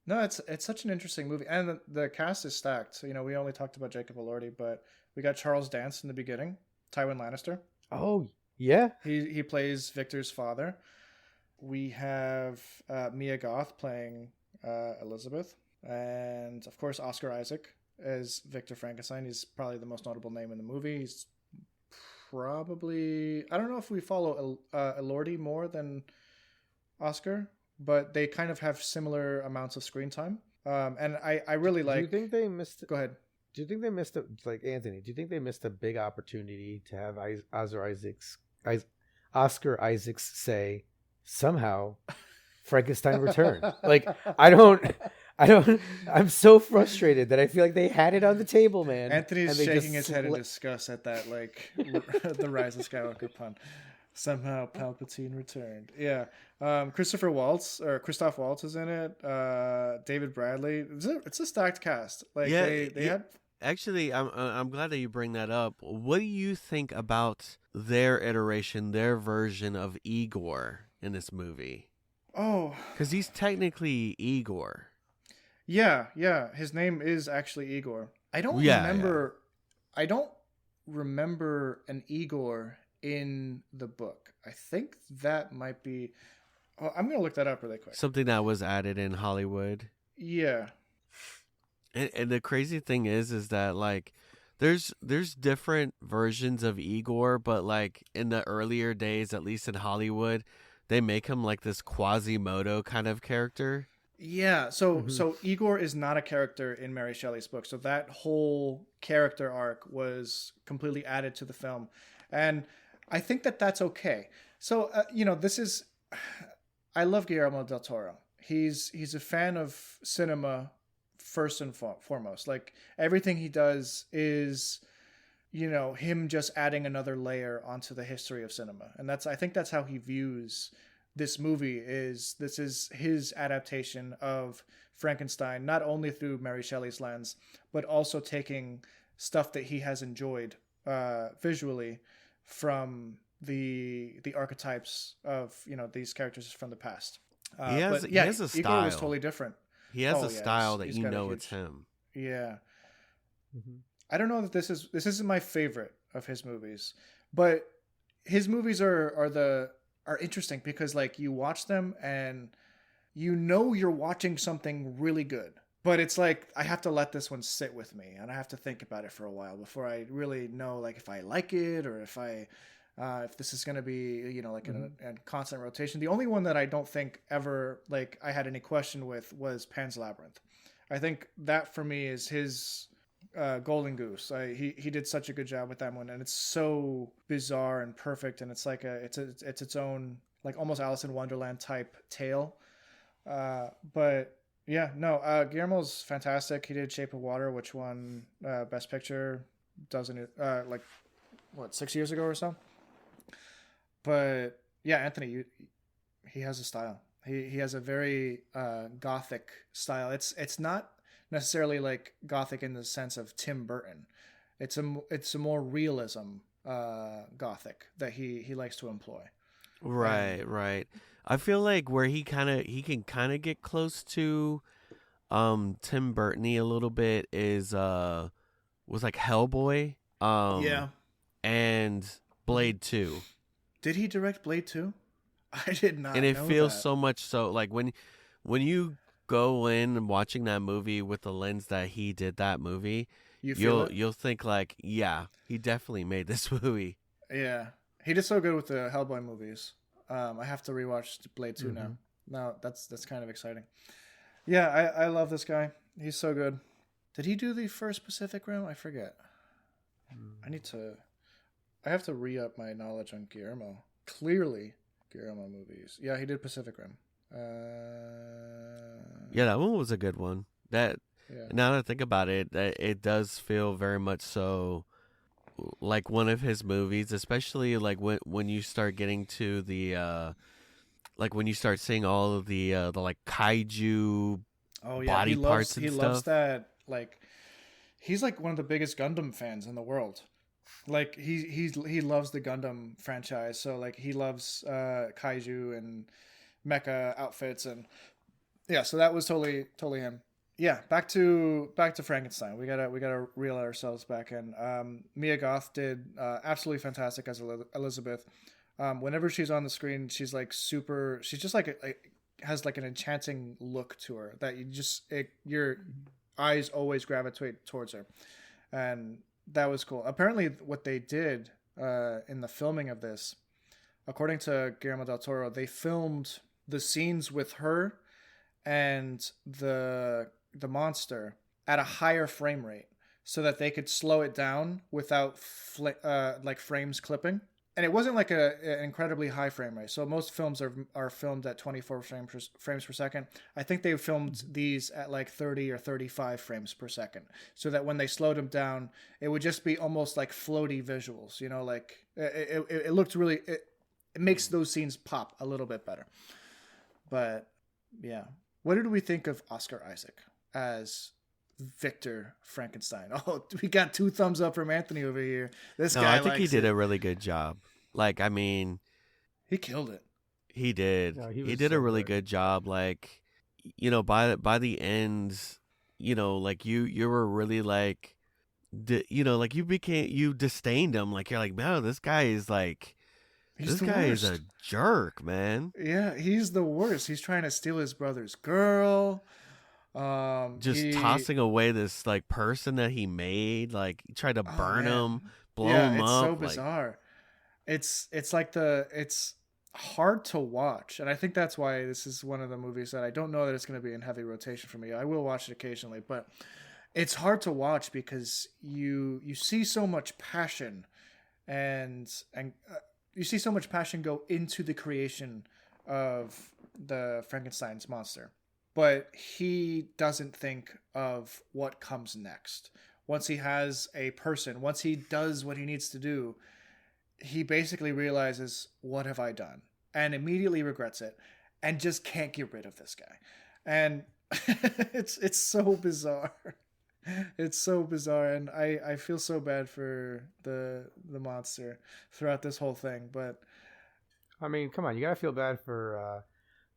S1: No, it's such an interesting movie, and the cast is stacked. So, you know, we only talked about Jacob Elordi, but we got Charles Dance in the beginning, Tywin Lannister.
S3: Oh yeah,
S1: he plays Victor's father. We have Mia Goth playing Elizabeth, and of course Oscar Isaac as Victor Frankenstein. He's probably the most notable name in the movie. He's probably, I don't know if we follow Elordi more than Oscar, but they kind of have similar amounts of screen time. And I really like.
S3: Do you think they missed?
S1: Go ahead.
S3: Do you think they missed like Anthony? Do you think they missed a big opportunity to have Oscar Isaacs say, somehow Frankenstein returned. Like, I'm so frustrated that I feel like they had it on the table, man.
S1: Anthony's
S3: and they
S1: shaking
S3: just
S1: his head in disgust at that, like, the Rise of Skywalker pun. Somehow Palpatine returned. Yeah. Christoph Waltz is in it. David Bradley. It's a stacked cast. Like,
S2: Yeah,
S1: they had.
S2: Actually, I'm glad that you bring that up. What do you think about their iteration, their version of Igor in this movie?
S1: Oh,
S2: Because he's technically Igor.
S1: yeah. His name is actually Igor. I don't remember an Igor in the book. I think that might be. Oh, I'm gonna look that up really quick.
S2: Something that was added in Hollywood.
S1: Yeah.
S2: And the crazy thing is that like there's different versions of Igor, but like in the earlier days, at least in Hollywood, they make him like this Quasimodo kind of character.
S1: Yeah, so Igor is not a character in Mary Shelley's book. So that whole character arc was completely added to the film. And I think that that's okay. So this is I love Guillermo del Toro. He's a fan of cinema first and foremost. Like, everything he does is him just adding another layer onto the history of cinema. And I think that's how he views this movie. This is his adaptation of Frankenstein, not only through Mary Shelley's lens, but also taking stuff that he has enjoyed visually from the archetypes of these characters from the past.
S2: He has a style.
S1: Igor was totally different.
S2: He has a style that it's him.
S1: Yeah. Mm-hmm. I don't know that this isn't my favorite of his movies, but his movies are interesting because, like, you watch them and you're watching something really good, but it's like, I have to let this one sit with me and I have to think about it for a while before I really know, like, if I like it or if this is going to be, like, a constant rotation. The only one that I don't think ever, like, I had any question with was Pan's Labyrinth. I think that for me is his Golden Goose. He did such a good job with that one, and it's so bizarre and perfect, and it's like it's its own, like, almost Alice in Wonderland type tale. But yeah, no, Guillermo's fantastic. He did Shape of Water, which won Best Picture, doesn't it? 6 years ago or so. But yeah, Anthony, he has a style. He has a very gothic style. It's not necessarily like gothic in the sense of Tim Burton. It's a more realism gothic that he likes to employ.
S2: Right. I feel like where he can kind of get close to Tim Burton-y a little bit is was like Hellboy.
S1: Yeah.
S2: And Blade 2.
S1: Did he direct Blade 2? I did not.
S2: And it
S1: know
S2: feels
S1: that.
S2: so much so, like, when you go in watching that movie with the lens that he did that movie, you'll think like, yeah, he definitely made this movie.
S1: Yeah, he did so good with the Hellboy movies. I have to rewatch Blade 2 now. Now that's kind of exciting. Yeah, I love this guy. He's so good. Did he do the first Pacific Rim? I forget. I have to re-up my knowledge on Guillermo. Clearly, Guillermo movies. Yeah, he did Pacific Rim.
S2: Yeah, that one was a good one. Now that I think about it, it does feel very much so like one of his movies, especially like when you start getting to the like when you start seeing all of the like kaiju body parts and
S1: stuff. He loves that. Like, he's like one of the biggest Gundam fans in the world. Like, he loves the Gundam franchise, so like he loves kaiju and mecha outfits, and yeah, so that was totally him. Yeah, back to Frankenstein. We gotta reel ourselves back in. Mia Goth did absolutely fantastic as Elizabeth. Whenever she's on the screen, she's like super. She's just like has like an enchanting look to her that your eyes always gravitate towards her, and that was cool. Apparently, what they did in the filming of this, according to Guillermo del Toro, they filmed the scenes with her and the monster at a higher frame rate so that they could slow it down without like frames clipping. and it wasn't like an incredibly high frame rate. So most films are filmed at 24 frames per second. I think they filmed these at like 30 or 35 frames per second, so that when they slowed them down, it would just be almost like floaty visuals. You know, like it looked really. It makes those scenes pop a little bit better. But yeah, what did we think of Oscar Isaac as Victor Frankenstein? Oh, we got 2 thumbs up from Anthony over here. This guy,
S2: I think he did a really good job. Like, I mean,
S1: he killed it.
S2: He did.
S3: No,
S2: he did a really good job. Like, you know, by the end, you know, like you were really like, you know, like you disdained him. Like, you're like, man, this guy is like. This guy is a jerk, man.
S1: Yeah, he's the worst. He's trying to steal his brother's girl.
S2: Tossing away this like person that he made. Like, he tried to burn him, blow him up.
S1: It's so bizarre. It's like it's hard to watch, and I think that's why this is one of the movies that I don't know that it's going to be in heavy rotation for me. I will watch it occasionally, but it's hard to watch because you see so much passion and you see so much passion go into the creation of the Frankenstein's monster, but he doesn't think of what comes next. Once he has a person, once he does what he needs to do, he basically realizes, what have I done? And immediately regrets it and just can't get rid of this guy. And it's so bizarre. It's so bizarre, and I feel so bad for the monster throughout this whole thing. But
S3: I mean, come on, you gotta feel bad for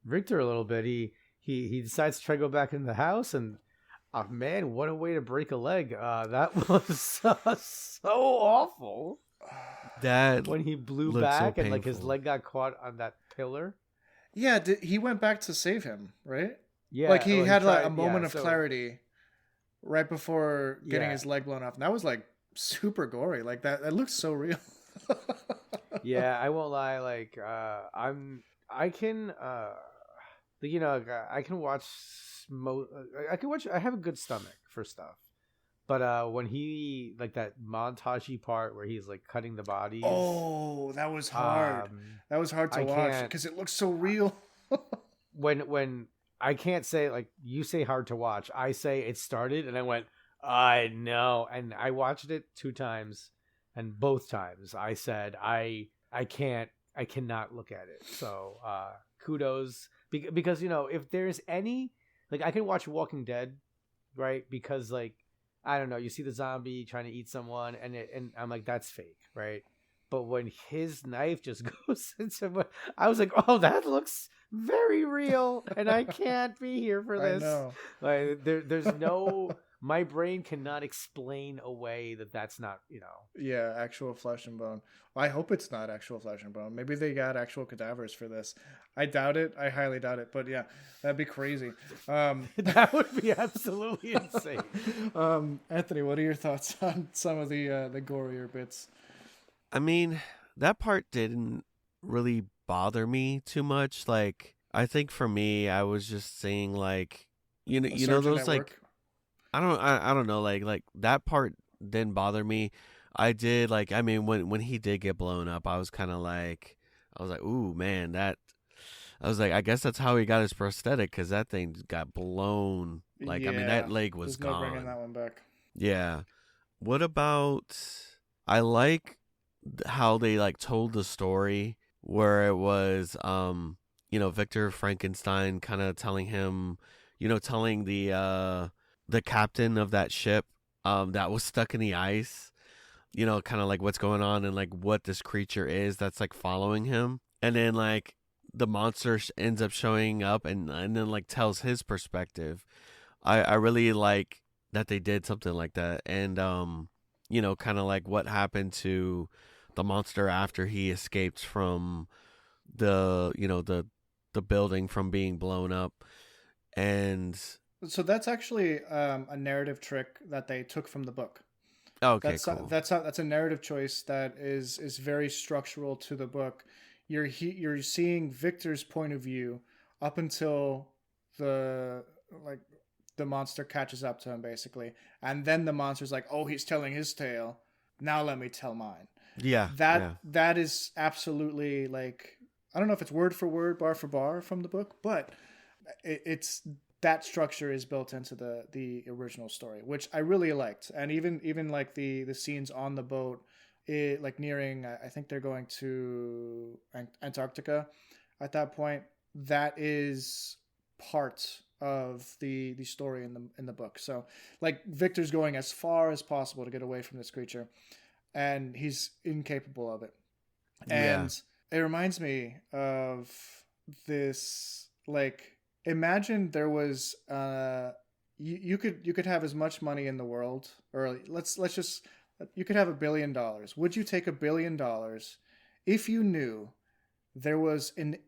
S3: Victor a little bit. He decides to try to go back in the house, and oh man, what a way to break a leg! That was so awful.
S2: That
S3: when he blew back
S2: so
S3: and like his leg got caught on that pillar.
S1: Yeah, he went back to save him, right?
S3: Yeah,
S1: like he had like a moment of clarity right before getting his leg blown off, and that was like super gory. Like that looks so real.
S3: Yeah, I won't lie. Like I can watch I have a good stomach for stuff. But when he, like, that montagey part where he's like cutting the bodies.
S1: Oh, that was hard. That was hard to watch because it looks so real.
S3: when I can't say, like, you say hard to watch, I say it started and I went, I know. And I watched it 2 times, and both times I said, I cannot look at it. So kudos, because, you know, if there's any, like, I can watch Walking Dead, right? Because, like, I don't know, you see the zombie trying to eat someone, and I'm like, that's fake, right? But when his knife just goes into, I was like, oh, that looks very real, and I can't be here for this.
S1: I know.
S3: Like, there's no, my brain cannot explain away that's not, you know.
S1: Yeah, actual flesh and bone. Well, I hope it's not actual flesh and bone. Maybe they got actual cadavers for this. I doubt it. I highly doubt it. But yeah, that'd be crazy.
S3: That would be absolutely insane.
S1: Anthony, what are your thoughts on some of the gorier bits?
S2: I mean, that part didn't really bother me too much. Like, I think for me, I was just saying, like, you know those, like, I don't know, like that part didn't bother me. I did, like, I mean, when he did get blown up, I was kind of like, ooh, man, I was like, I guess that's how he got his prosthetic, because that thing got blown. Like, yeah, I mean, that leg was gone.
S1: No bringing that one back.
S2: Yeah. What about, I like how they, like, told the story where it was, you know, Victor Frankenstein kind of telling him, you know, telling the captain of that ship that was stuck in the ice, you know, kind of like what's going on and like what this creature is that's like following him. And then like the monster ends up showing up and then like tells his perspective. I really like that they did something like that. And, you know, kind of like what happened to the monster after he escaped from the, you know, the building from being blown up. And
S1: so that's actually a narrative trick that they took from the book.
S2: Okay,
S1: cool. That's a narrative choice that is very structural to the book. You're seeing Victor's point of view up until the monster catches up to him, basically, and then the monster's like, oh, he's telling his tale. Now let me tell mine.
S2: Yeah.
S1: That is absolutely like, I don't know if it's word for word, bar for bar from the book, but it's that structure is built into the original story, which I really liked. And even like the scenes on the boat, like nearing, I think they're going to Antarctica at that point. That is part of the story in the book. So like Victor's going as far as possible to get away from this creature, and he's incapable of it.
S2: Yeah.
S1: And it reminds me of this, like, imagine there was you could have as much money in the world, or let's just, you could have $1 billion. Would you take $1 billion if you knew there was an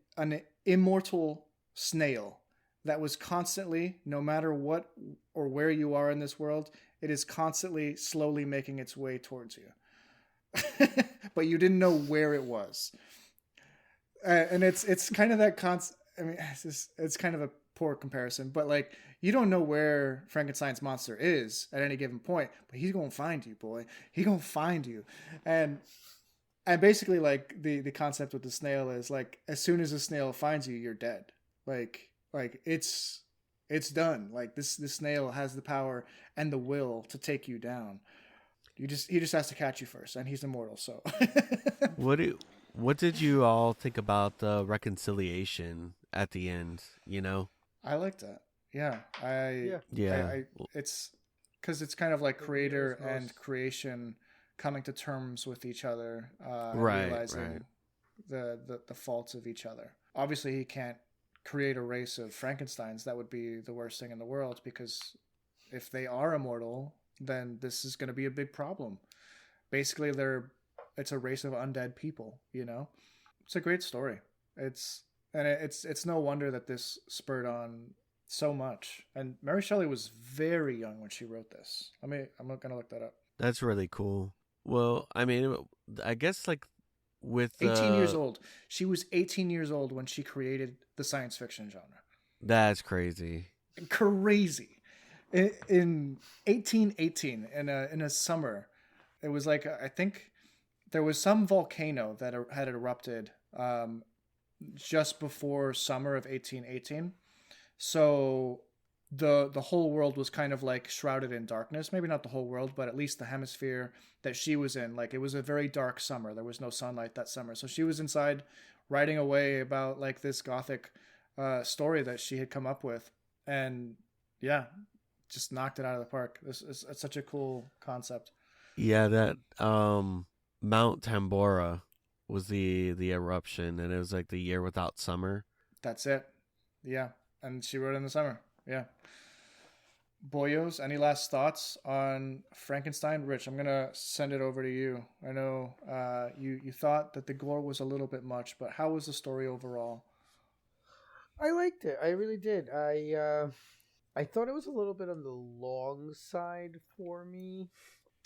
S1: immortal snail that was constantly, no matter what or where you are in this world, it is constantly slowly making its way towards you? But you didn't know where it was. And it's kind of that I mean, it's kind of a poor comparison, but like, you don't know where Frankenstein's monster is at any given point, but he's gonna find you, boy. He's gonna find you. And basically, like, the concept with the snail is like, as soon as the snail finds you, you're dead. Like it's done. Like, this snail has the power and the will to take you down. He just has to catch you first, and he's immortal. So,
S2: what did you all think about the reconciliation at the end? You know,
S1: I like that. Yeah,
S2: yeah.
S1: It's because it's kind of like creator and creation coming to terms with each other, realizing the faults of each other. Obviously, he can't create a race of Frankensteins. That would be the worst thing in the world, because if they are immortal, then this is going to be a big problem. Basically, it's a race of undead people, you know? It's a great story. It's no wonder that this spurred on so much. And Mary Shelley was very young when she wrote this. I'm not going to look that up.
S2: That's really cool. Well, I mean, I guess like with
S1: 18 years old. She was 18 years old when she created the science fiction genre.
S2: That's crazy.
S1: Crazy. In 1818, in a summer, it was like, I think there was some volcano that had erupted just before summer of 1818. So the whole world was kind of like shrouded in darkness. Maybe not the whole world, but at least the hemisphere that she was in. Like, it was a very dark summer. There was no sunlight that summer. So she was inside writing away about like this gothic story that she had come up with. And yeah, just knocked it out of the park. It's such a cool concept.
S2: Yeah, that Mount Tambora was the eruption, and it was like the year without summer.
S1: That's it. Yeah, and she wrote in the summer. Yeah. Boyos, any last thoughts on Frankenstein? Rich, I'm gonna send it over to you. I know you thought that the gore was a little bit much, but how was the story overall?
S3: I liked it. I really did. I thought it was a little bit on the long side for me.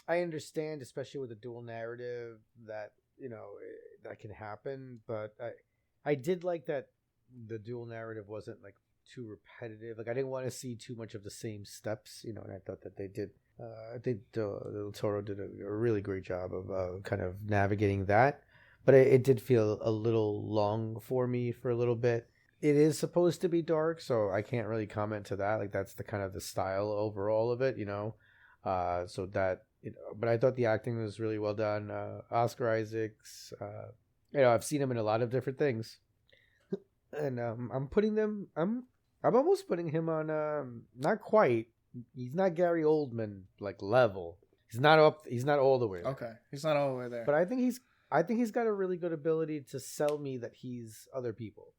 S3: I understand, especially with the dual narrative, that that can happen. But I did like that the dual narrative wasn't like too repetitive. Like, I didn't want to see too much of the same steps, and I thought that they did. I think the Toro did a really great job of kind of navigating that. But it did feel a little long for me for a little bit. It is supposed to be dark, so I can't really comment to that. Like, that's the kind of the style overall of it, so that, but I thought the acting was really well done. Oscar Isaacs, I've seen him in a lot of different things, and I'm almost putting him on, not quite. He's not Gary Oldman like level. He's not all the way there.
S1: Okay, he's not all the way there.
S3: But I think he's got a really good ability to sell me that he's other people.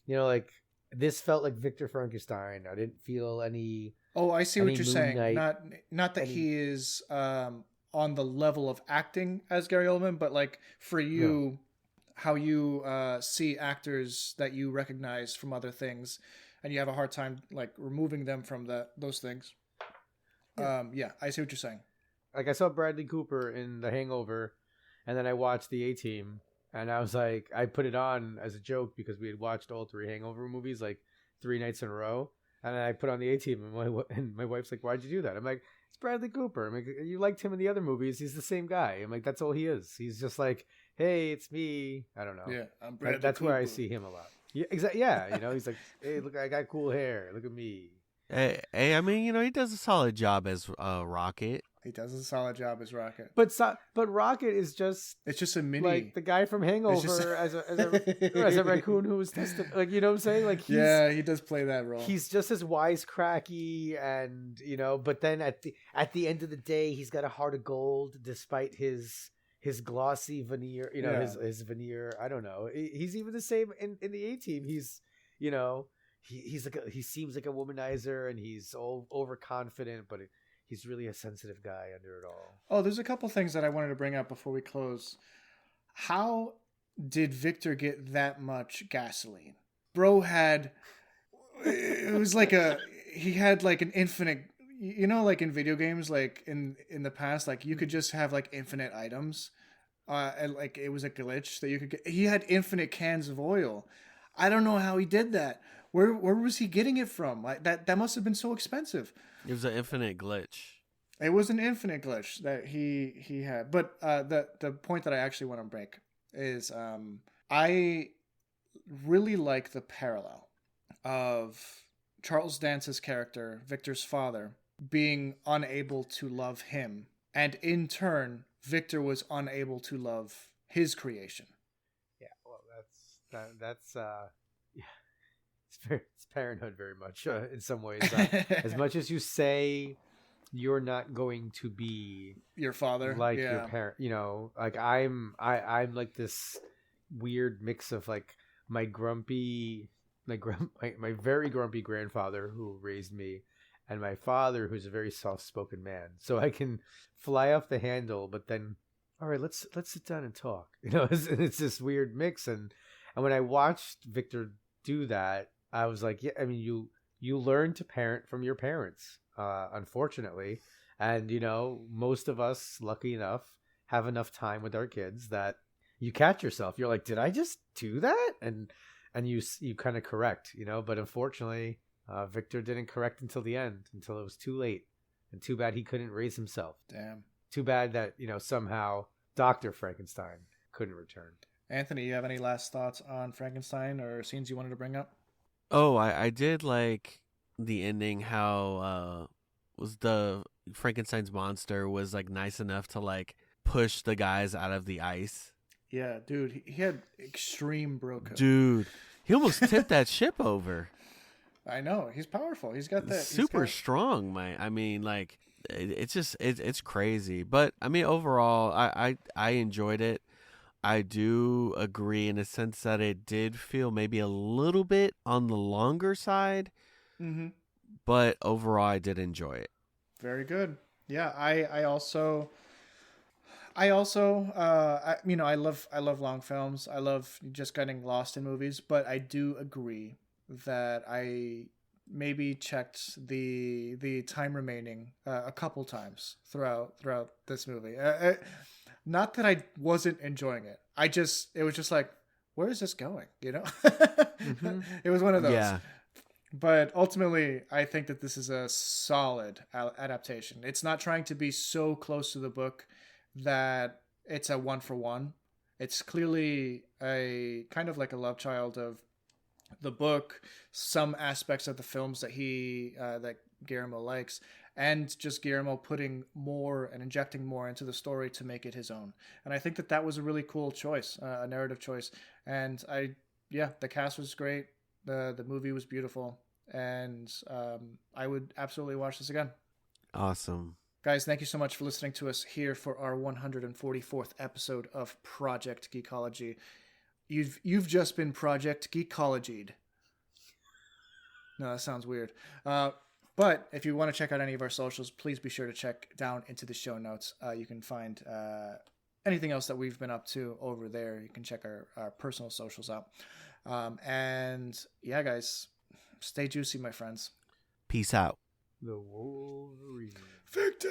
S3: Like, this felt like Victor Frankenstein. I didn't feel any.
S1: Oh, I see what you're saying.
S3: Knight,
S1: not that he is on the level of acting as Gary Oldman, but like, for you, how you see actors that you recognize from other things, and you have a hard time like removing them from those things. Yeah, I see what you're saying.
S3: Like, I saw Bradley Cooper in The Hangover, and then I watched The A-Team. And I was like, I put it on as a joke because we had watched all 3 Hangover movies like 3 nights in a row. And I put on the A-Team, and my wife's like, "Why'd you do that?" I'm like, "It's Bradley Cooper." I'm like, "You liked him in the other movies. He's the same guy." I'm like, "That's all he is. He's just like, hey, it's me." I don't know.
S1: Yeah, I'm Bradley
S3: That's
S1: Cooper.
S3: where I see him a lot. Yeah, exactly. Yeah, he's like, "Hey, look, I got cool hair. Look at me."
S2: I mean, he does a solid job as Rocket.
S1: He does a solid job as Rocket.
S3: But Rocket is just
S1: It's just a mini.
S3: like the guy from Hangover
S1: just-
S3: as a raccoon who was tested. Like, you know what I'm saying? Like,
S1: he does play that role.
S3: he's just as wisecracky, and but then at the end of the day, he's got a heart of gold despite his glossy veneer. His veneer. I don't know. He's even the same in the A-Team. He's he's like he seems like a womanizer, and he's all overconfident, but he's really a sensitive guy under it all.
S1: Oh, there's a couple things that I wanted to bring up before we close. How did Victor get that much gasoline? Bro it was like he had like an infinite, like in video games, like in the past, like you could just have like infinite items. And like it was a glitch that you could get. He had infinite cans of oil. I don't know how he did that. Where was he getting it from? Like that must have been so expensive.
S2: It was an infinite glitch.
S1: It was an infinite glitch that he had. But the point that I actually want to make is I really like the parallel of Charles Dance's character, Victor's father, being unable to love him, and in turn, Victor was unable to love his creation.
S3: Yeah, well, that's yeah, it's parenthood very much in some ways. As much as you say you're not going to be
S1: your father,
S3: like your parent, like I'm like this weird mix of like my very grumpy grandfather who raised me, and my father who's a very soft-spoken man. So I can fly off the handle, but then, all right, let's sit down and talk. It's this weird mix. And when I watched Victor do that, I was like, yeah, I mean, you learn to parent from your parents, unfortunately. And, most of us, lucky enough, have enough time with our kids that you catch yourself. You're like, did I just do that? And you kind of correct, but unfortunately, Victor didn't correct until the end, until it was too late. And too bad he couldn't raise himself.
S1: Damn.
S3: Too bad that, somehow Dr. Frankenstein couldn't return.
S1: Anthony, you have any last thoughts on Frankenstein or scenes you wanted to bring up?
S2: Oh, I did like the ending, how was the Frankenstein's monster was like nice enough to like push the guys out of the ice.
S1: Yeah, dude, he had extreme bro code.
S2: Dude, he almost tipped that ship over.
S1: I know, he's powerful. He's got that
S2: super strong, man. I mean, like it's crazy. But I mean, overall, I enjoyed it. I do agree in a sense that it did feel maybe a little bit on the longer side.
S1: Mm-hmm.
S2: But overall, I did enjoy it.
S1: Very good. Yeah, I love long films. I love just getting lost in movies, but I do agree that I maybe checked the time remaining a couple times throughout this movie. Not that I wasn't enjoying it. It was just like, where is this going?
S3: Mm-hmm.
S1: It was one of those.
S2: Yeah.
S1: But ultimately, I think that this is a solid adaptation. It's not trying to be so close to the book that it's a one-for-one. It's clearly a kind of like a love child of the book, some aspects of the films that that Guillermo likes, and just Guillermo putting more and injecting more into the story to make it his own. And I think that was a really cool choice, a narrative choice. And the cast was great. The movie was beautiful, and I would absolutely watch this again.
S2: Awesome.
S1: Guys, thank you so much for listening to us here for our 144th episode of Project Geekology. You've just been Project Geekologied. No, that sounds weird. But if you want to check out any of our socials, please be sure to check down into the show notes. You can find anything else that we've been up to over there. You can check our personal socials out. And yeah, guys, stay juicy, my friends.
S2: Peace out.
S3: The Wolverine.
S1: Victor!